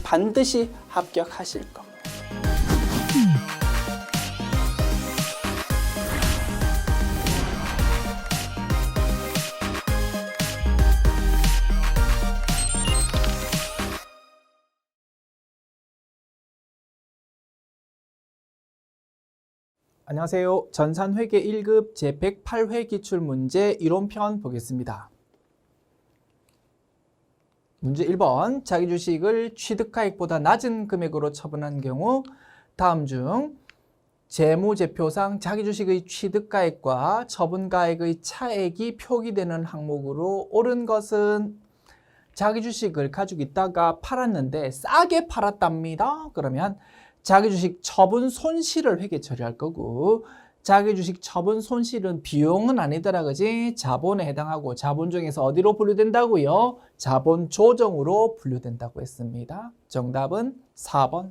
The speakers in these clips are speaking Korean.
반드시 합격하실 겁니다. 안녕하세요. 전산회계 1급 제108회 기출문제 이론편 보겠습니다. 문제 1번, 자기 주식을 취득가액보다 낮은 금액으로 처분한 경우 다음 중 재무제표상 자기 주식의 취득가액과 처분가액의 차액이 표기되는 항목으로 옳은 것은 자기 주식을 가지고 있다가 팔았는데 싸게 팔았답니다. 그러면 자기 주식 처분 손실을 회계 처리할 거고, 자기 주식 처분 손실은 비용은 아니더라, 그지? 자본에 해당하고 자본 중에서 어디로 분류된다고요? 자본 조정으로 분류된다고 했습니다. 정답은 4번.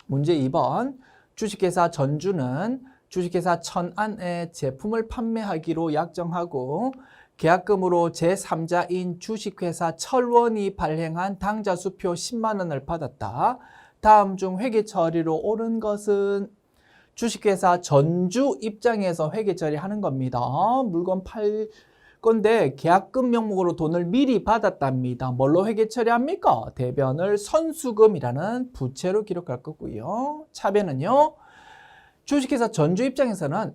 문제 2번. 주식회사 전주는 주식회사 천안에 제품을 판매하기로 약정하고 계약금으로 제3자인 주식회사 철원이 발행한 당좌수표 10만 원을 받았다. 다음 중 회계 처리로 옳은 것은 주식회사 전주 입장에서 회계 처리하는 겁니다. 물건 팔 건데 계약금 명목으로 돈을 미리 받았답니다. 뭘로 회계 처리합니까? 대변을 선수금이라는 부채로 기록할 거고요. 차변은요. 주식회사 전주 입장에서는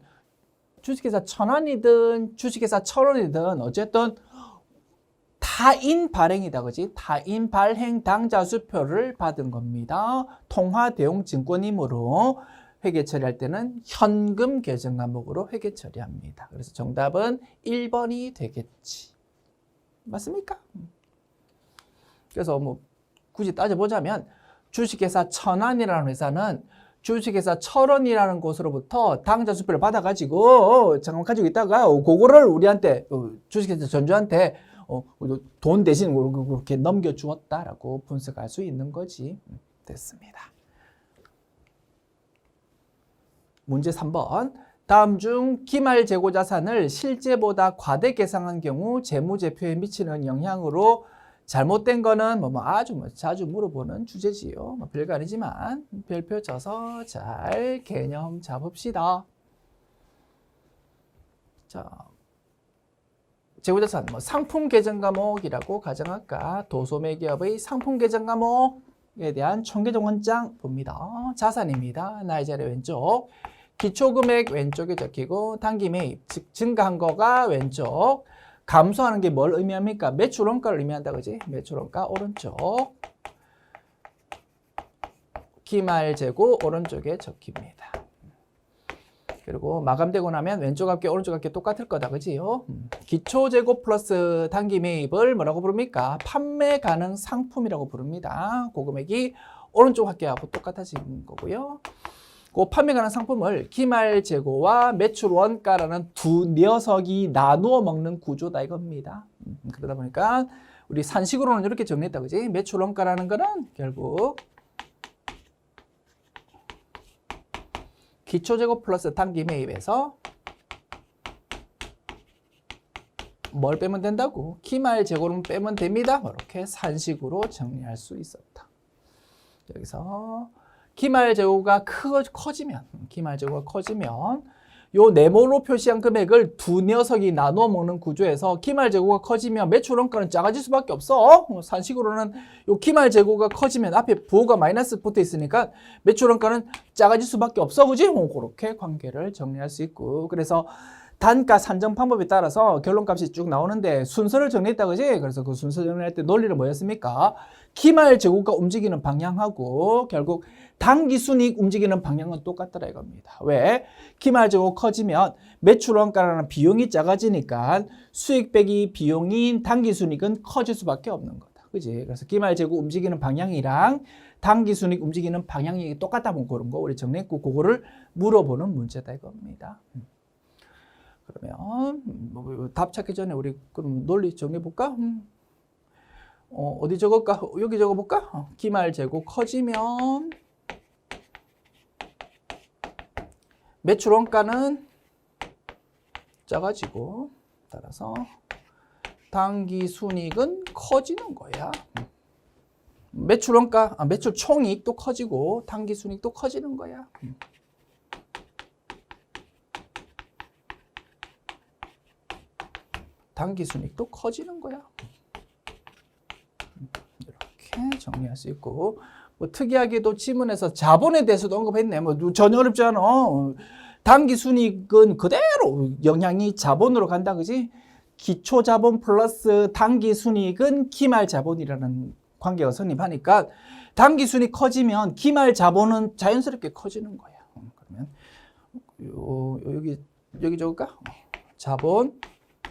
주식회사 천안이든 주식회사 철원이든 어쨌든 타인 발행이다, 그지? 타인 발행 당좌수표를 받은 겁니다. 통화대용증권이므로 회계 처리할 때는 현금 계정 과목으로 회계 처리합니다. 그래서 정답은 1번이 되겠지. 맞습니까? 그래서 뭐 굳이 따져보자면 주식회사 천안이라는 회사는 주식회사 철원이라는 곳으로부터 당좌수표를 받아가지고 잠깐 가지고 있다가 그거를 우리한테 주식회사 전주한테 돈 대신 그렇게 넘겨주었다라고 분석할 수 있는 거지. 됐습니다. 문제 3번. 다음 중 기말 재고 자산을 실제보다 과대 계상한 경우 재무제표에 미치는 영향으로 잘못된 거는 아주 자주 물어보는 주제지요. 별거 아니지만 별표 쳐서 잘 개념 잡읍시다. 자, 재고자산 상품 계정 과목이라고 가정할까? 도소매기업의 상품 계정 과목에 대한 총계정 원장 봅니다. 자산입니다. 나의 자리 왼쪽. 기초금액 왼쪽에 적히고 단기 매입, 즉 증가한 거가 왼쪽. 감소하는 게 뭘 의미합니까? 매출 원가를 의미한다, 그지? 매출 원가 오른쪽. 기말 재고 오른쪽에 적힙니다. 그리고 마감되고 나면 왼쪽 합계 오른쪽 합계 똑같을 거다, 그지요? 기초 재고 플러스 단기 매입을 뭐라고 부릅니까? 판매 가능 상품이라고 부릅니다. 그 금액이 오른쪽 합계하고 똑같아지는 거고요. 그 판매 가능 상품을 기말 재고와 매출 원가라는 두 녀석이 나누어 먹는 구조다 이겁니다. 그러다 보니까 우리 산식으로는 이렇게 정리했다, 그지? 매출 원가라는 거는 결국 기초 재고 플러스 단기 매입에서 뭘 빼면 된다고? 기말 재고는 빼면 됩니다. 이렇게 산식으로 정리할 수 있었다. 여기서 기말 재고가 커지면 요 네모로 표시한 금액을 두 녀석이 나눠 먹는 구조에서 기말 재고가 커지면 매출 원가는 작아질 수밖에 없어. 산식으로는 요 기말 재고가 커지면 앞에 부호가 마이너스 붙어 있으니까 매출 원가는 작아질 수밖에 없어, 그지? 그렇게 관계를 정리할 수 있고, 그래서 단가 산정 방법에 따라서 결론값이 쭉 나오는데 순서를 정리했다, 그지? 그래서 그 순서 정리할 때 논리는 뭐였습니까? 기말 재고가 움직이는 방향하고 결국 당기순이익 움직이는 방향은 똑같더라 이겁니다. 왜? 기말 재고 커지면 매출 원가라는 비용이 작아지니까 수익 빼기 비용인 당기순이익은 커질 수밖에 없는 거다, 그지? 그래서 기말 재고 움직이는 방향이랑 당기순이익 움직이는 방향이 똑같다면 그런 거 우리 정리했고, 그거를 물어보는 문제다 이겁니다. 그러면 답 찾기 전에 우리 그럼 논리 정리해 볼까? 어디 적을까? 여기 적어볼까? 기말 재고 커지면 매출 원가는 작아지고 따라서 단기 순이익은 커지는 거야. 매출원가, 매출 총이익도 커지고 단기 순이익도 커지는 거야. 단기 순이익도 커지는 거야. 이렇게 정리할 수 있고, 뭐 특이하게도 지문에서 자본에 대해서도 언급했네. 뭐 전혀 어렵지 않아. 단기 순이익은 그대로 영향이 자본으로 간다, 그지? 기초 자본 플러스 단기 순이익은 기말 자본이라는 관계가 성립하니까 단기 순이익 커지면 기말 자본은 자연스럽게 커지는 거야. 그러면 여기 적을까? 자본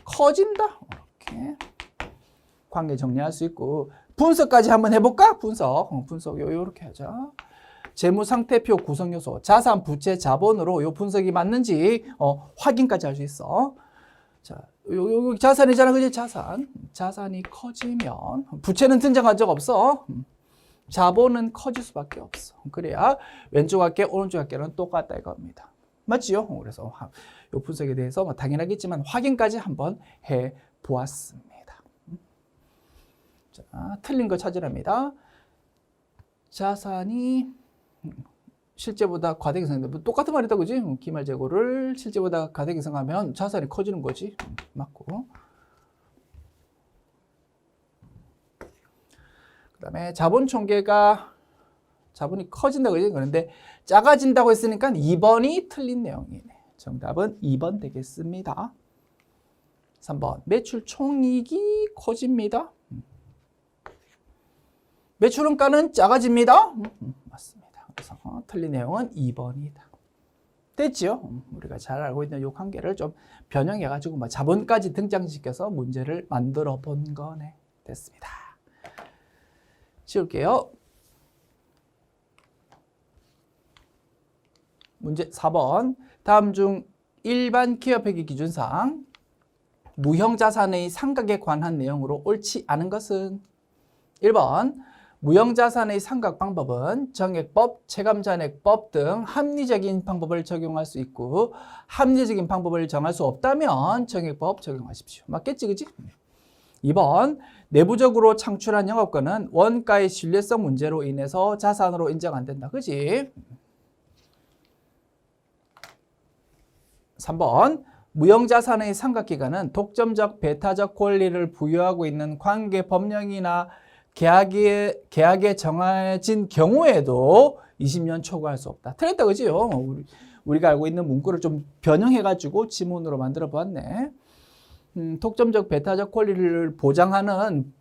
커진다. 이렇게 관계 정리할 수 있고, 분석까지 한번 해볼까? 분석 요렇게 하자. 재무상태표 구성요소, 자산, 부채, 자본으로 요 분석이 맞는지 확인까지 할 수 있어. 자, 요 자산이잖아, 그지? 자산이 커지면 부채는 등장한 적 없어. 자본은 커질 수밖에 없어. 그래야 왼쪽 합계, 오른쪽 합계는 똑같다 이겁니다. 맞지요? 그래서 요 분석에 대해서 당연하겠지만 확인까지 한번 해 보았습니다. 자, 틀린 거 찾으랍니다. 자산이 실제보다 과대계상인데 똑같은 말이다, 그지? 기말 재고를 실제보다 과대계상하면 자산이 커지는 거지. 맞고. 그다음에 자본 총계가 자본이 커진다, 그지? 그런데 작아진다고 했으니까 2번이 틀린 내용이네. 정답은 2번 되겠습니다. 3번 매출 총이익이 커집니다. 매출원가는 작아집니다. 맞습니다. 그래서 틀린 내용은 2번이다. 됐지요? 우리가 잘 알고 있는 이 관계를 좀 변형해가지고 자본까지 등장시켜서 문제를 만들어 본 거네. 됐습니다. 지울게요. 문제 4번. 다음 중 일반 기업회계 기준상 무형자산의 상각에 관한 내용으로 옳지 않은 것은 1번. 무형자산의 상각 방법은 정액법, 체감잔액법 등 합리적인 방법을 적용할 수 있고 합리적인 방법을 정할 수 없다면 정액법 적용하십시오. 맞겠지, 그지? 2번. 내부적으로 창출한 영업권은 원가의 신뢰성 문제로 인해서 자산으로 인정 안 된다. 그지? 3번. 무형자산의 상각기간은 독점적, 배타적 권리를 부여하고 있는 관계 법령이나 계약에 정해진 경우에도 20년 초과할 수 없다. 틀렸다, 그지요? 우리가 알고 있는 문구를 좀 변형해가지고 지문으로 만들어 보았네. 독점적, 배타적 권리를 보장하는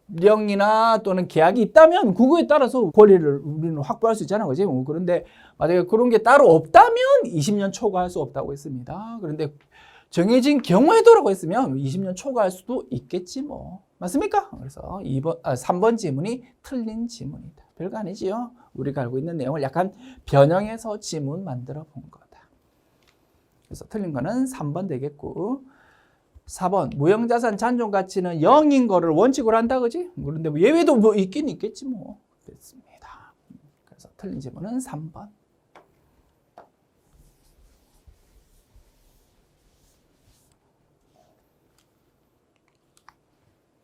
법령이나 또는 계약이 있다면 그거에 따라서 권리를 우리는 확보할 수 있잖아, 그지? 그런데 만약에 그런 게 따로 없다면 20년 초과할 수 없다고 했습니다. 그런데 정해진 경우에도라고 했으면 20년 초과할 수도 있겠지 뭐. 맞습니까? 그래서 3번 지문이 틀린 지문이다. 별거 아니지요? 우리가 알고 있는 내용을 약간 변형해서 지문 만들어 본 거다. 그래서 틀린 거는 3번 되겠고, 4번 무형자산 잔존 가치는 0인 거를 원칙으로 한다, 그지? 그런데 뭐 예외도 뭐 있긴 있겠지 뭐. 됐습니다. 그래서 틀린 지문은 3번.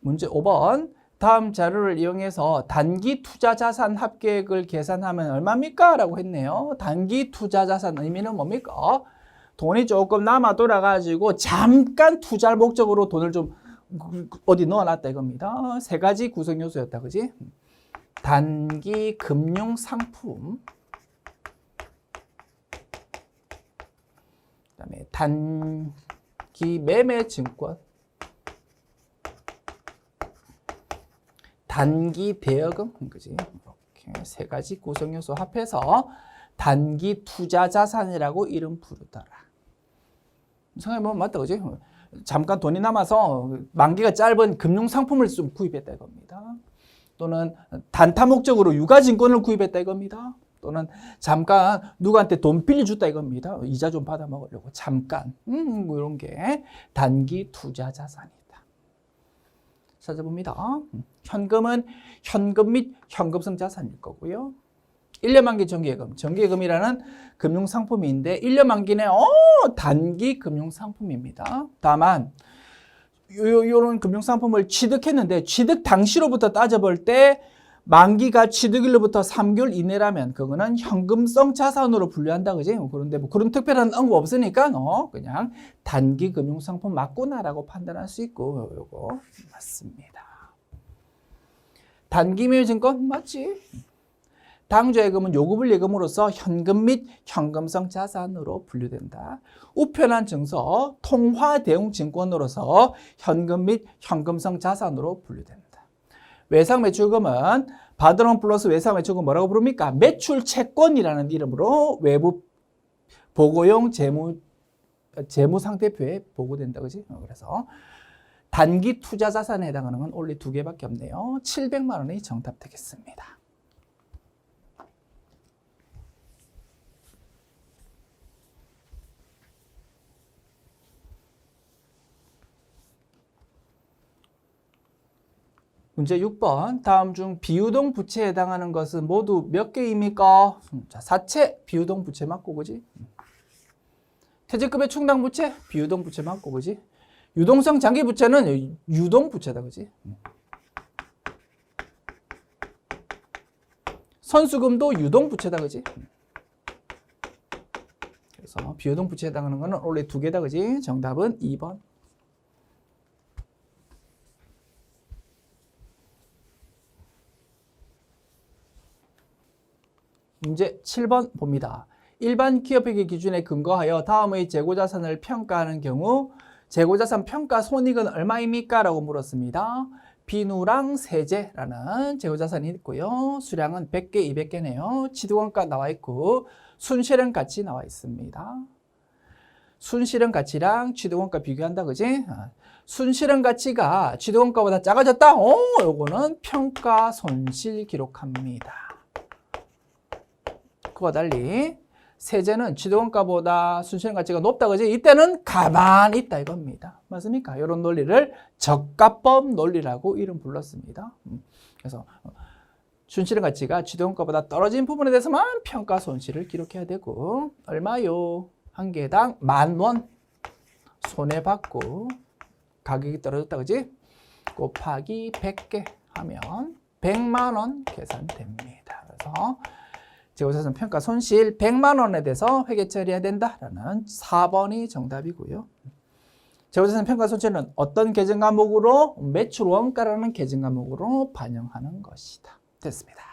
문제 5번. 다음 자료를 이용해서 단기 투자 자산 합계액을 계산하면 얼마입니까? 라고 했네요. 단기 투자 자산 의미는 뭡니까? 돈이 조금 남아 돌아가지고 잠깐 투자 목적으로 돈을 좀 어디 넣어놨다 이겁니다. 세 가지 구성 요소였다, 그지? 단기 금융 상품, 그다음에 단기 매매 증권, 단기 대여금, 그지? 이렇게 세 가지 구성 요소 합해서 단기 투자 자산이라고 이름 부르더라. 생각해보면 맞다, 그지? 잠깐 돈이 남아서 만기가 짧은 금융 상품을 좀 구입했다 이겁니다. 또는 단타 목적으로 유가증권을 구입했다 이겁니다. 또는 잠깐 누구한테 돈 빌려줬다 이겁니다. 이자 좀 받아 먹으려고 잠깐. 뭐 이런 게 단기 투자 자산이다. 찾아봅니다. 현금은 현금 및 현금성 자산일 거고요. 1년 만기 정기예금, 정기예금이라는 금융상품인데 1년 만기는 단기 금융상품입니다. 다만 요런 금융상품을 취득했는데 취득 당시로부터 따져볼 때 만기가 취득일로부터 3개월 이내라면 그거는 현금성 자산으로 분류한다, 그지? 그런데 뭐 그런 특별한 언급 없으니까 그냥 단기 금융상품 맞구나라고 판단할 수 있고 요거 맞습니다. 단기밀증권 맞지? 당좌예금은 요금을 예금으로써 현금 및 현금성 자산으로 분류된다. 우편한 증서 통화대웅증권으로서 현금 및 현금성 자산으로 분류된다. 외상매출금은 받으론 플러스 외상매출금 뭐라고 부릅니까? 매출채권이라는 이름으로 외부 보고용 재무상태표에 보고된다, 그지? 그래서 단기 투자 자산에 해당하는 건 only 2개밖에 없네요. 700만 원이 정답 되겠습니다. 문제 6번. 다음 중 비유동 부채에 해당하는 것은 모두 몇 개입니까? 자, 사채 비유동 부채 맞고, 그지? 퇴직급여 충당 부채 비유동 부채 맞고, 그지? 유동성 장기 부채는 유동 부채다, 그지? 선수금도 유동 부채다, 그지? 그래서 비유동 부채에 해당하는 거는 원래 2개다, 그지? 정답은 2번. 문제 7번 봅니다. 일반 기업회계 기준에 근거하여 다음의 재고자산을 평가하는 경우 재고자산 평가 손익은 얼마입니까? 라고 물었습니다. 비누랑 세제라는 재고자산이 있고요. 수량은 100개, 200개네요. 취득원가 나와 있고 순실현 가치 나와 있습니다. 순실현 가치랑 취득원가 비교한다, 그지? 순실현 가치가 취득원가보다 작아졌다? 요거는 평가 손실 기록합니다. 그와 달리 세제는 취득원가보다 순실현 가치가 높다, 그지? 이때는 가만히 있다 이겁니다. 맞습니까? 이런 논리를 저가법 논리라고 이름 불렀습니다. 그래서 순실현 가치가 취득원가보다 떨어진 부분에 대해서만 평가 손실을 기록해야 되고 얼마요? 한 개당 10,000원 손해받고 가격이 떨어졌다, 그지? 곱하기 100개 하면 100만 원 계산됩니다. 그래서 재고자산 평가 손실 100만 원에 대해서 회계 처리해야 된다라는 4번이 정답이고요. 재고자산 평가 손실은 어떤 계정 과목으로? 매출 원가라는 계정 과목으로 반영하는 것이다. 됐습니다.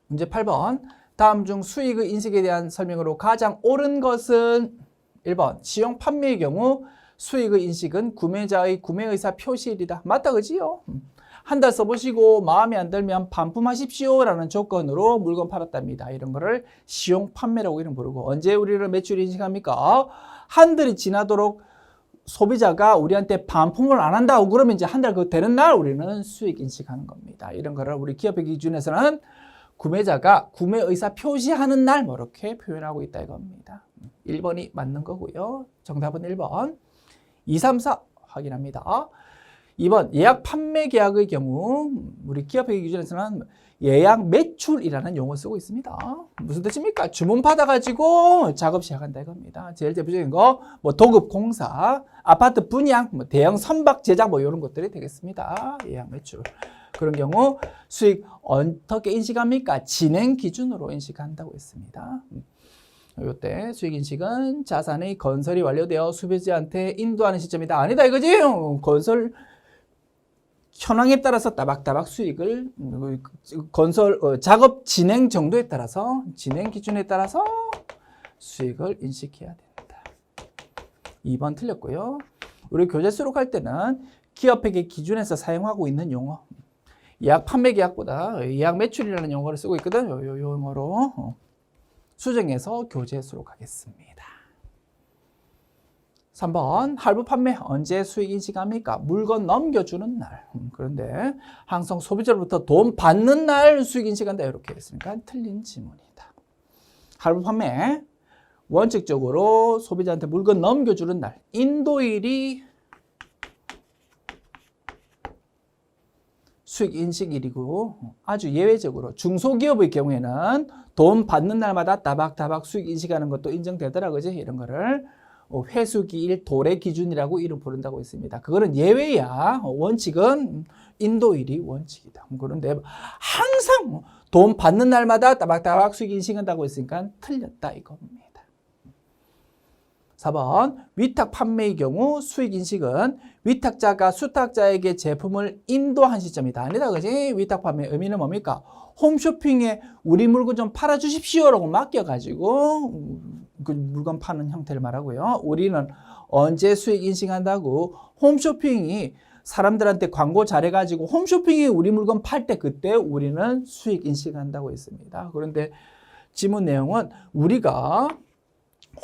문제 8번. 다음 중 수익의 인식에 대한 설명으로 가장 옳은 것은 1번 시용 판매의 경우 수익의 인식은 구매자의 구매의사 표시일이다. 맞다, 그지요? 한 달 써보시고 마음에 안 들면 반품하십시오 라는 조건으로 물건 팔았답니다. 이런 거를 시용 판매라고 이름 부르고 언제 우리를 매출 인식합니까? 한 달이 지나도록 소비자가 우리한테 반품을 안 한다고 그러면 이제 한 달 그 되는 날 우리는 수익 인식하는 겁니다. 이런 거를 우리 기업의 기준에서는 구매자가 구매 의사 표시하는 날 뭐 이렇게 표현하고 있다 이겁니다. 1번이 맞는 거고요. 정답은 1번. 2, 3, 4 확인합니다. 2번 예약 판매 계약의 경우 우리 기업회계 기준에서는 예약 매출이라는 용어 쓰고 있습니다. 무슨 뜻입니까? 주문 받아가지고 작업 시작한다 이겁니다. 제일 대표적인 거 뭐 도급 공사, 아파트 분양, 뭐 대형 선박 제작 뭐 이런 것들이 되겠습니다. 예약 매출. 그런 경우 수익 어떻게 인식합니까? 진행 기준으로 인식한다고 했습니다. 이때 수익 인식은 자산의 건설이 완료되어 소비자한테 인도하는 시점이다. 아니다 이거지? 건설 현황에 따라서 따박따박 수익을 건설 작업 진행 정도에 따라서 진행 기준에 따라서 수익을 인식해야 된다. 2번 틀렸고요. 우리 교재 수록할 때는 기업회계 기준에서 사용하고 있는 용어 예약 판매 계약보다 예약 매출이라는 용어를 쓰고 있거든. 요 용어로 수정해서 교재에 수록하겠습니다. 3번 할부 판매 언제 수익 인식합니까? 물건 넘겨주는 날. 그런데 항상 소비자로부터 돈 받는 날 수익 인식한다 이렇게 했으니까 틀린 지문이다. 할부 판매 원칙적으로 소비자한테 물건 넘겨주는 날 인도일이 수익 인식일이고 아주 예외적으로 중소기업의 경우에는 돈 받는 날마다 따박따박 수익 인식하는 것도 인정되더라, 그지? 이런 거를 회수기일 도래 기준이라고 이름 부른다고 했습니다. 그거는 예외야. 원칙은 인도일이 원칙이다. 그런데 항상 돈 받는 날마다 따박따박 수익 인식한다고 했으니까 틀렸다 이겁니다. 4번 위탁 판매의 경우 수익 인식은 위탁자가 수탁자에게 제품을 인도한 시점이다. 아니다, 그지? 위탁 판매 의미는 뭡니까? 홈쇼핑에 우리 물건 좀 팔아주십시오라고 맡겨가지고 그 물건 파는 형태를 말하고요. 우리는 언제 수익 인식한다고? 홈쇼핑이 사람들한테 광고 잘해가지고 홈쇼핑이 우리 물건 팔 때 그때 우리는 수익 인식한다고 했습니다. 그런데 지문 내용은 우리가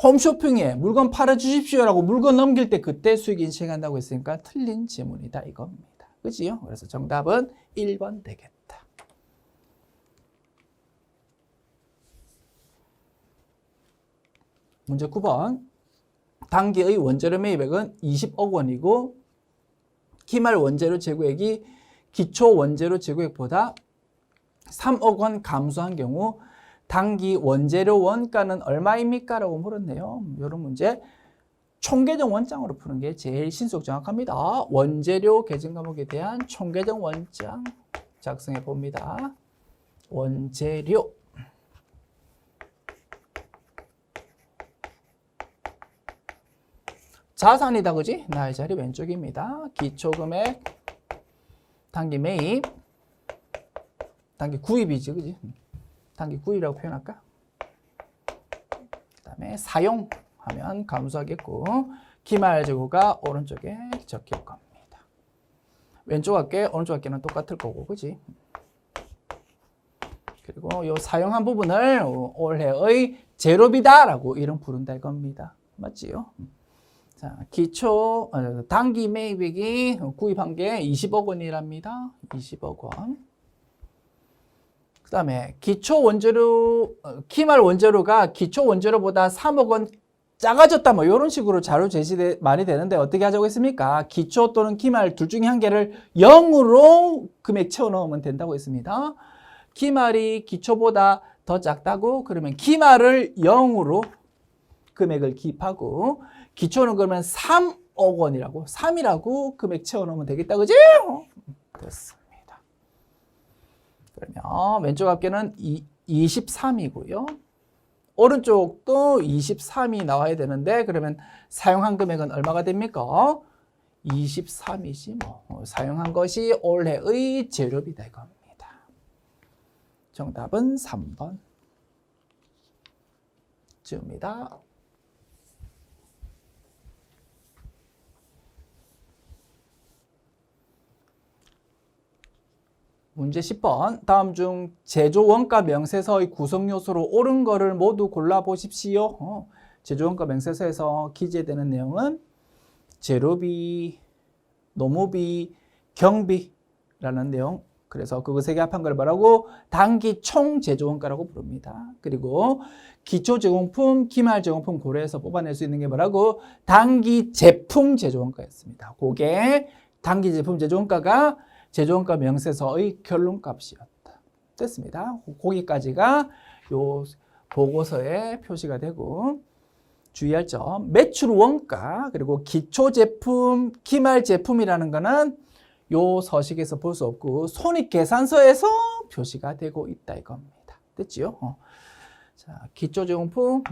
홈쇼핑에 물건 팔아주십시오라고 물건 넘길 때 그때 수익 인식한다고 했으니까 틀린 지문이다 이겁니다. 그지요? 그래서 정답은 1번 되겠다. 문제 9번. 단기의 원재료 매입액은 20억 원이고 기말 원재료 재고액이 기초 원재료 재고액보다 3억 원 감소한 경우 단기 원재료 원가는 얼마입니까? 라고 물었네요. 이런 문제 총계정 원장으로 푸는 게 제일 신속 정확합니다. 원재료 계정 과목에 대한 총계정 원장 작성해 봅니다. 원재료 자산이다, 그지? 나의 자리 왼쪽입니다. 기초금액 단기 매입 단기 구입이지, 그지? 단기 구입이라고 표현할까? 그 다음에 사용하면 감소하겠고 기말 재고가 오른쪽에 적힐 겁니다. 왼쪽 합계, 오른쪽 합계는 똑같을 거고, 그지? 그리고 이 사용한 부분을 올해의 재료비다라고 이름 부른다 이겁니다. 맞지요? 자, 기초 단기 매입액이 구입한 게 20억 원이랍니다. 20억 원. 그 다음에 기초 원재료, 기말 원재료가 기초 원재료보다 3억 원 작아졌다, 뭐 이런 식으로 자료 제시 많이 되는데 어떻게 하자고 했습니까? 기초 또는 기말 둘 중에 한 개를 0으로 금액 채워 넣으면 된다고 했습니다. 기말이 기초보다 더 작다고? 그러면 기말을 0으로 금액을 기입하고 기초는 그러면 3억 원이라고 3이라고 금액 채워 넣으면 되겠다, 그지? 됐습니다. 그러면 왼쪽 합계는 23이고요. 오른쪽도 23이 나와야 되는데 그러면 사용한 금액은 얼마가 됩니까? 23이지 뭐. 사용한 것이 올해의 재료비다 이겁니다. 정답은 3번 쯤입니다. 문제 10번. 다음 중 제조원가 명세서의 구성요소로 옳은 거를 모두 골라보십시오. 제조원가 명세서에서 기재되는 내용은 재료비, 노무비, 경비라는 내용. 그래서 그거 세 개 합한 걸 뭐라고? 단기 총 제조원가라고 부릅니다. 그리고 기초 제공품, 기말 제공품 고려해서 뽑아낼 수 있는 게 뭐라고? 단기 제품 제조원가였습니다. 그게 단기 제품 제조원가가 제조원가 명세서의 결론값이었다. 됐습니다. 거기까지가 요 보고서에 표시가 되고 주의할 점, 매출 원가 그리고 기초 제품, 기말 제품이라는 거는 요 서식에서 볼 수 없고 손익계산서에서 표시가 되고 있다 이겁니다. 됐지요? 자, 기초 제공품,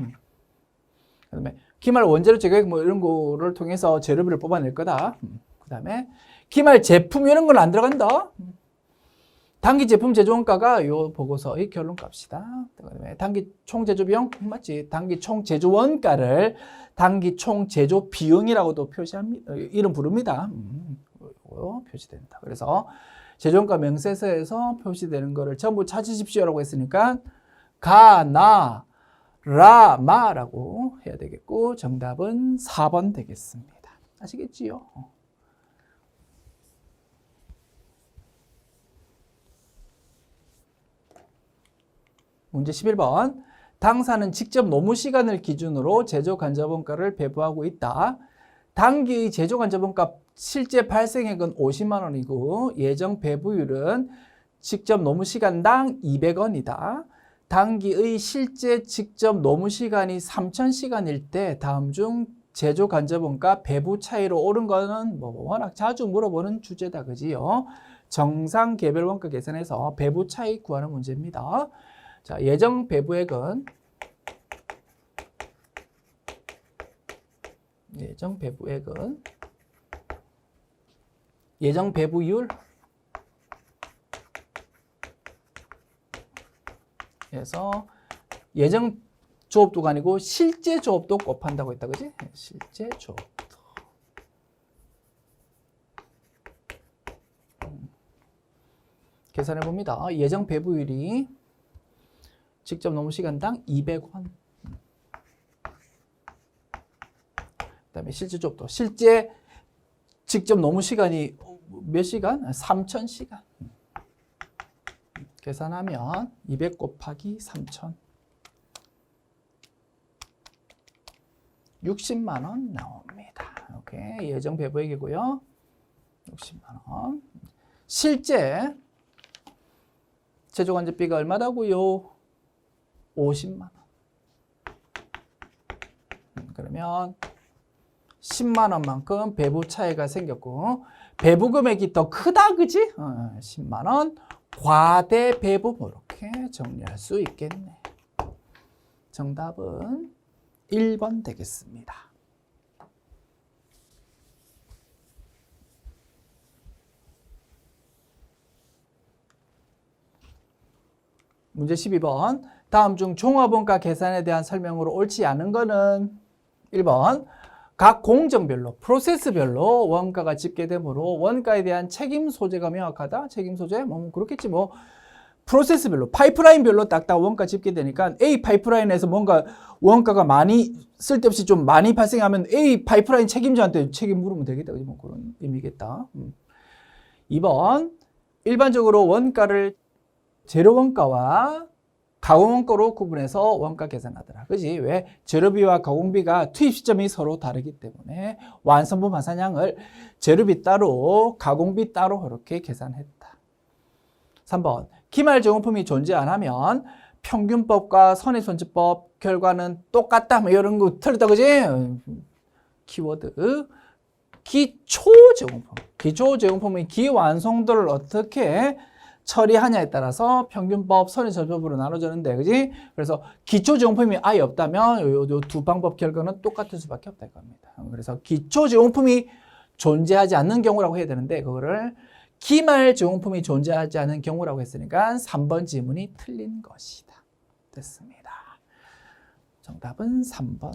그다음에 기말 원재료 재고액 뭐 이런 거를 통해서 재료비를 뽑아낼 거다. 그다음에 기말 제품 이런 건 안 들어간다. 단기 제품 제조원가가 요 보고서의 결론값이다. 그다음에 단기 총 제조 비용 맞지? 단기 총 제조 원가를 단기 총 제조 비용이라고도 표시합니다. 이름 부릅니다. 표시된다. 그래서 제조원가 명세서에서 표시되는 거를 전부 찾으십시오라고 했으니까 가, 나, 라, 마라고 해야 되겠고 정답은 4번 되겠습니다. 아시겠지요? 문제 11번. 당사는 직접 노무 시간을 기준으로 제조 간접원가를 배부하고 있다. 단기의 제조 간접원가 실제 발생액은 50만 원이고 예정 배부율은 직접 노무 시간당 200원이다. 단기의 실제 직접 노무 시간이 3,000시간일 때 다음 중 제조 간접원가 배부 차이로 오른 거는 뭐 워낙 자주 물어보는 주제다. 그지요? 정상 개별 원가 계산해서 배부 차이 구하는 문제입니다. 자, 예정 배부액은 예정 배부율 에서 예정 조업도가 아니고 실제 조업도 곱한다고 했다. 그지? 실제 조업도. 계산해 봅니다. 예정 배부율이 직접 노무 시간당 200원. 그다음에 실제 조업도. 실제 직접 노무 시간이 몇 시간? 3,000시간. 계산하면 200 곱하기 3,000. 60만 원 나옵니다. 오케이. 예정 배부액이고요. 60만 원. 실제 제조간접비가 얼마다고요? 50만 원. 그러면 10만 원만큼 배부 차이가 생겼고 배부 금액이 더 크다. 그지? 10만 원 과대 배부 이렇게 정리할 수 있겠네. 정답은 1번 되겠습니다. 문제 12번. 다음 중 종합원가 계산에 대한 설명으로 옳지 않은 거는 1번. 각 공정별로, 프로세스별로 원가가 집계되므로 원가에 대한 책임 소재가 명확하다. 책임 소재? 뭐 그렇겠지 뭐. 프로세스별로, 파이프라인별로 딱딱 원가 집계되니까 A 파이프라인에서 뭔가 원가가 많이 쓸데없이 좀 많이 발생하면 A 파이프라인 책임자한테 책임 물으면 되겠다. 뭐 그런 의미겠다. 2번. 일반적으로 원가를 재료 원가와 가공 원가로 구분해서 원가 계산하더라. 그지? 왜? 재료비와 가공비가 투입 시점이 서로 다르기 때문에 완성품 화산량을 재료비 따로, 가공비 따로 이렇게 계산했다. 3번. 기말 제공품이 존재 안 하면 평균법과 선의손질법 결과는 똑같다. 뭐 이런 거 틀렸다. 그지? 키워드. 기초제공품. 기초제공품의 기완성도를 어떻게 처리하냐에 따라서 평균법, 선의손질법으로 나눠지는데, 그지? 그래서 기초제공품이 아예 없다면 요 두 방법 결과는 똑같을 수밖에 없다 이겁니다. 그래서 기초제공품이 존재하지 않는 경우라고 해야 되는데, 그거를 기말 제공품이 존재하지 않은 경우라고 했으니까 3번 지문이 틀린 것이다. 됐습니다. 정답은 3번.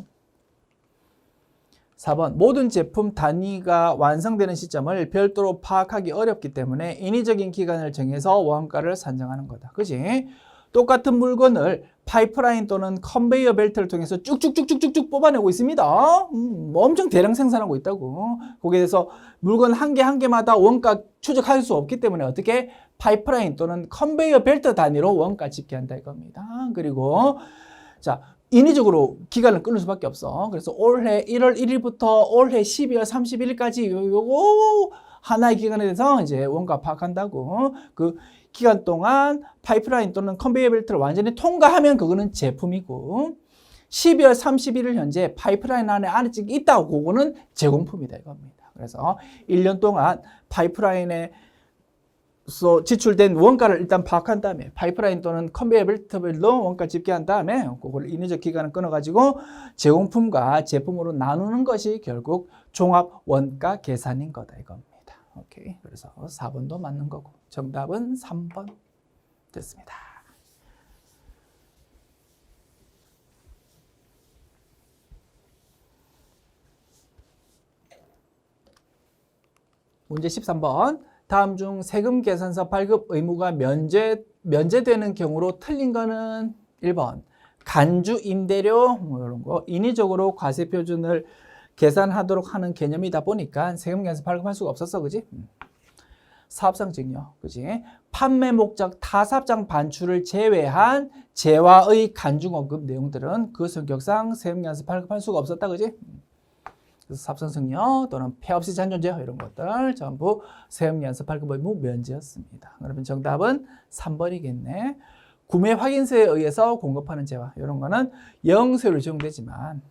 4번. 모든 제품 단위가 완성되는 시점을 별도로 파악하기 어렵기 때문에 인위적인 기간을 정해서 원가를 산정하는 거다. 그지? 똑같은 물건을 파이프라인 또는 컨베이어 벨트를 통해서 쭉쭉쭉쭉쭉 뽑아내고 있습니다. 엄청 대량 생산하고 있다고. 거기에 대해서 물건 한 개 한 개마다 원가 추적할 수 없기 때문에 어떻게 파이프라인 또는 컨베이어 벨트 단위로 원가 집계한다 이겁니다. 그리고 자, 인위적으로 기간을 끊을 수밖에 없어. 그래서 올해 1월 1일부터 올해 12월 31일까지 요거 하나의 기간에 대해서 이제 원가 파악한다고. 그 기간 동안 파이프라인 또는 컨베이어 벨트를 완전히 통과하면 그거는 제품이고 12월 31일 현재 파이프라인 안에 아직 있다고 그거는 제공품이다 이겁니다. 그래서 1년 동안 파이프라인에 지출된 원가를 일단 파악한 다음에 파이프라인 또는 컨베이어 벨트별로 원가 집계한 다음에 그걸 인위적 기간을 끊어가지고 제공품과 제품으로 나누는 것이 결국 종합 원가 계산인 거다 이겁니다. 오케이. 그래서 4번도 맞는 거고 정답은 3번 됐습니다. 문제 13번. 다음 중 세금 계산서 발급 의무가 면제되는 경우로 틀린 거는 1번. 간주 임대료 뭐 이런 거 인위적으로 과세 표준을 계산하도록 하는 개념이다 보니까 세금 계산 발급할 수가 없었어. 그지? 사업상 증여. 그지? 판매 목적 타사업장 반출을 제외한 재화의 간중어급 내용들은 그 성격상 세금 계산 발급할 수가 없었다. 그지? 그래서 삽선승여 또는 폐업시 잔존제 이런 것들 전부 세형연습 발급 의무 면제였습니다. 그러면 정답은 3번이겠네. 구매 확인서에 의해서 공급하는 재화 이런 거는 영세로 적용되지만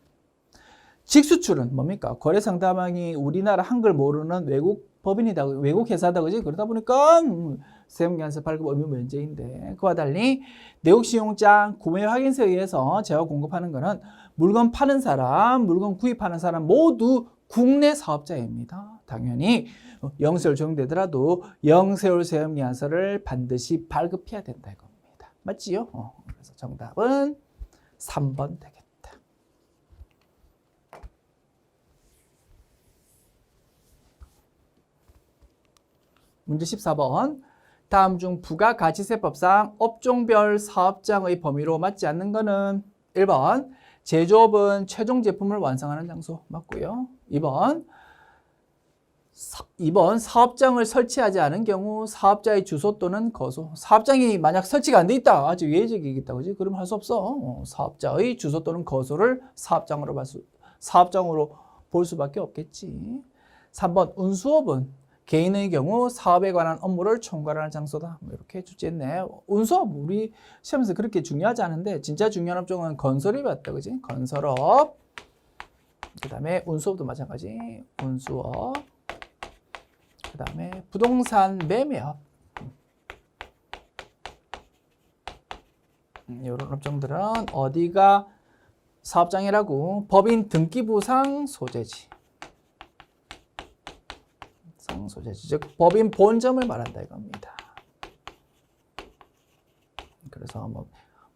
직수출은 뭡니까? 거래 상대방이 우리나라 한글 모르는 외국 법인이다, 외국 회사다, 그지? 그러다 보니까 세형연습 발급 의무 면제인데 그와 달리 내역시용장 구매 확인서에 의해서 재화 공급하는 거는 물건 파는 사람, 물건 구입하는 사람 모두 국내 사업자입니다. 당연히 영세율 적용되더라도 영세율 세형연설을 반드시 발급해야 된다 이겁니다. 맞지요? 그래서 정답은 3번 되겠다. 문제 14번. 다음 중 부가가치세법상 업종별 사업장의 범위로 맞지 않는 것은 1번 제조업은 최종 제품을 완성하는 장소 맞고요. 2번 사업장을 설치하지 않은 경우 사업자의 주소 또는 거소. 사업장이 만약 설치가 안 돼 있다. 아주 예외적이겠다. 그지? 그러면 할 수 없어. 사업자의 주소 또는 거소를 사업장으로 볼 수밖에 없겠지. 3번 운수업은 개인의 경우 사업에 관한 업무를 총괄하는 장소다. 이렇게 주제했네. 운수업 우리 시험에서 그렇게 중요하지 않은데 진짜 중요한 업종은 건설이 맞다. 그지? 건설업. 그 다음에 운수업도 마찬가지. 운수업. 그 다음에 부동산 매매업. 이런 업종들은 어디가 사업장이라고? 법인 등기부상 소재지. 소재지. 즉 법인 본점을 말한다 이겁니다. 그래서 뭐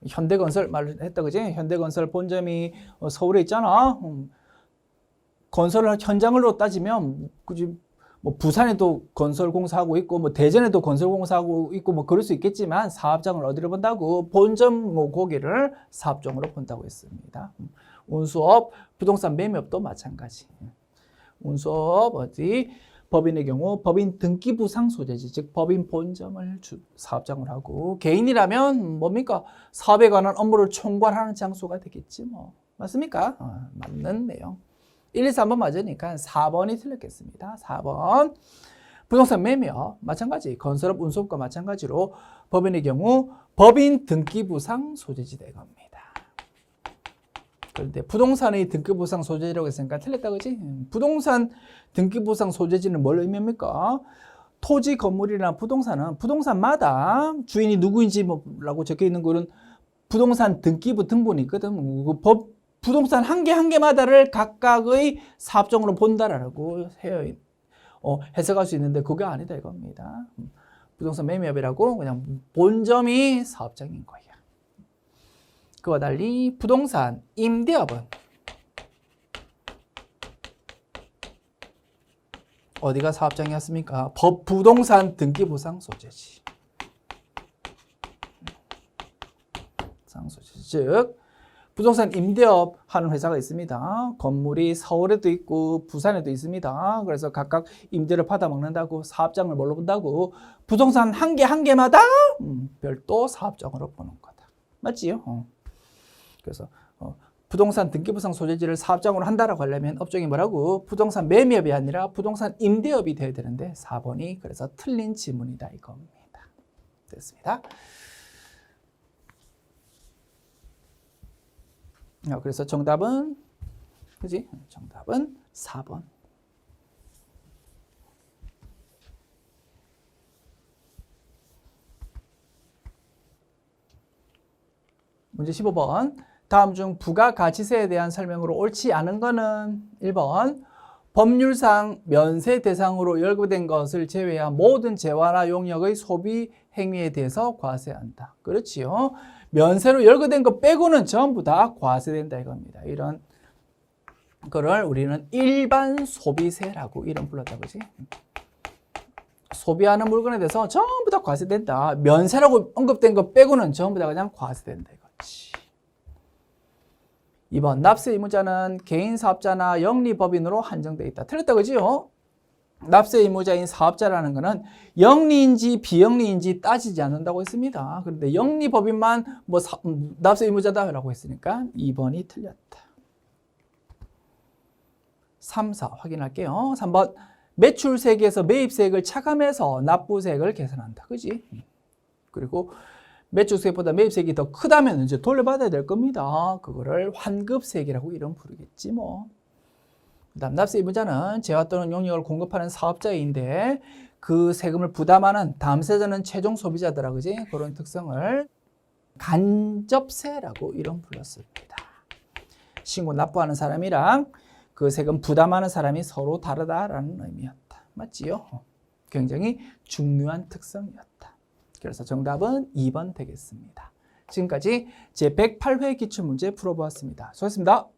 현대건설 말했다 그지? 현대건설 본점이 서울에 있잖아. 건설 현장으로 따지면 그지? 뭐 부산에도 건설공사하고 있고 뭐 대전에도 건설공사하고 있고 뭐 그럴 수 있겠지만 사업장을 어디로 본다고? 본점 고기를 사업종으로 본다고 했습니다. 운수업, 부동산 매매업도 마찬가지. 운수업 어디? 법인의 경우 법인 등기부상 소재지, 즉 법인 본점을 사업장을 하고, 개인이라면 뭡니까? 사업에 관한 업무를 총괄하는 장소가 되겠지 뭐. 맞습니까? 맞는 내용. 1, 2, 3번 맞으니까 4번이 틀렸겠습니다. 4번. 부동산 매매업 마찬가지. 건설업, 운수업과 마찬가지로 법인의 경우 법인 등기부상 소재지 되겁니다. 그런데 부동산의 등기부상 소재지라고 했으니까 틀렸다 그지? 부동산 등기부상 소재지는 뭘 의미합니까? 토지, 건물이나 부동산은 부동산마다 주인이 누구인지라고 적혀 있는 거는 부동산 등기부 등본이 있거든. 부동산 한 개 한 개마다를 각각의 사업종으로 본다라고 해석할 수 있는데 그게 아니다 이겁니다. 부동산 매매업이라고 그냥 본점이 사업장인 거야. 그와 달리 부동산 임대업은 어디가 사업장이었습니까? 부동산 등기부상 소재지. 즉 부동산 임대업 하는 회사가 있습니다. 건물이 서울에도 있고 부산에도 있습니다. 그래서 각각 임대를 받아먹는다고 사업장을 뭘로 본다고? 부동산 한 개 한 개마다 별도 사업장으로 보는 거다. 맞지요? 그래서 부동산 등기부상 소재지를 사업장으로 한다라고 하려면 업종이 뭐라고? 부동산 매매업이 아니라 부동산 임대업이 돼야 되는데 4번이 그래서 틀린 지문이다 이겁니다. 됐습니다. 그래서 정답은 그지? 정답은 4번. 문제 15번. 다음 중 부가가치세에 대한 설명으로 옳지 않은 거는 1번. 법률상 면세 대상으로 열거된 것을 제외한 모든 재화나 용역의 소비 행위에 대해서 과세한다. 그렇지요. 면세로 열거된 것 빼고는 전부 다 과세된다 이겁니다. 이런 거를 우리는 일반 소비세라고 이름 불렀다 그지? 소비하는 물건에 대해서 전부 다 과세된다. 면세라고 언급된 것 빼고는 전부 다 그냥 과세된다 이거지. 2번 납세 의무자는 개인 사업자나 영리법인으로 한정되어 있다. 틀렸다 그지요? 납세 의무자인 사업자라는 것은 영리인지 비영리인지 따지지 않는다고 했습니다. 그런데 영리법인만 뭐 납세 의무자다라고 했으니까 2번이 틀렸다. 3, 4 확인할게요. 3번 매출세액에서 매입세액을 차감해서 납부세액을 계산한다. 그지? 그리고 매출세액보다 매입세액이 더 크다면 이제 돌려받아야 될 겁니다. 그거를 환급세액이라고 이름 부르겠지 뭐. 그다음 납세 의무자는 재화 또는 용역을 공급하는 사업자인데 그 세금을 부담하는 담세자는 최종 소비자더라. 그지? 그런 특성을 간접세라고 이름 불렀습니다. 신고 납부하는 사람이랑 그 세금 부담하는 사람이 서로 다르다라는 의미였다. 맞지요? 굉장히 중요한 특성이었다. 그래서 정답은 2번 되겠습니다. 지금까지 제108회 기출문제 풀어보았습니다. 수고하셨습니다.